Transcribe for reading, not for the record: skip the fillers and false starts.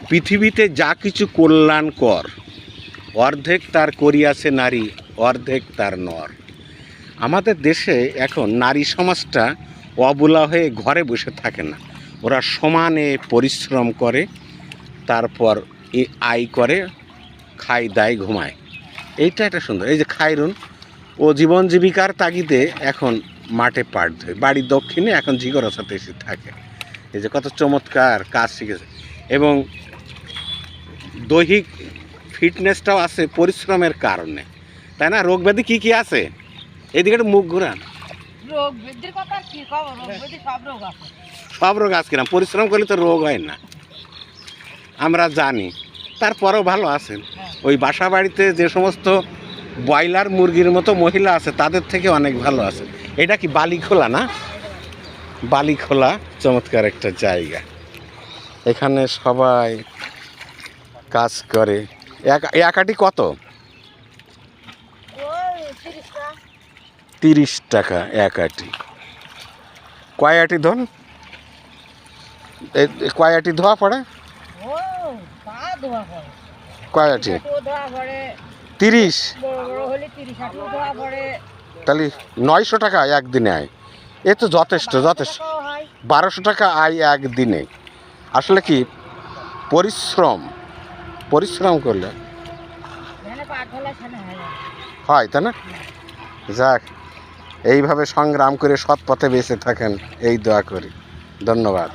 পৃথিবীতে যা কিছু কল্যাণকর অর্ধেক তার করিয়াছে নারী, অর্ধেক তার নর। আমাদের দেশে এখন নারী সমাজটা অবলা হয়ে ঘরে বসে থাকে না, ওরা সমানে পরিশ্রম করে, তারপর আয় করে, খায় দায় ঘুমায়। এইটা একটা সুন্দর। এই যে খায়রুন, ও জীবন জীবিকার তাগিদে এখন মাঠে পাট ধোয়, বাড়ির দক্ষিণে এখন ঝিগরাছাতে এসে থাকে। এই যে কত চমৎকার কাজ শিখেছে, এবং দৈহিক ফিটনেসটাও আছে পরিশ্রমের কারণে, তাই না? রোগ ব্যাধি কী কী আছে? এইদিকে একটু মুখ ঘুরান। সব রোগ আছে কিনা? পরিশ্রম করলে তো রোগ হয় না, আমরা জানি। তারপরেও ভালো আছেন। ওই বাসা বাড়িতে যে সমস্ত ব্রয়লার মুরগির মতো মহিলা আছে তাদের থেকে অনেক ভালো আছে। এটা কি বালিখোলা না? বালিখোলা চমৎকার একটা জায়গা, এখানে সবাই কাজ করে। এক আটি কত? 30 টাকা এক আটি। কয় আটি ধন? কয় আটি ধোয়া পড়ে? কয় আটি? 30। তাহলে 900 টাকা একদিনে আয়। এ তো যথেষ্ট, যথেষ্ট। 1200 টাকা আয় একদিনে। আসলে কি পরিশ্রম করলে হয়, তাই না? যাক, এইভাবে সংগ্রাম করে সৎ পথে বেঁচে থাকেন, এই দোয়া করি। ধন্যবাদ।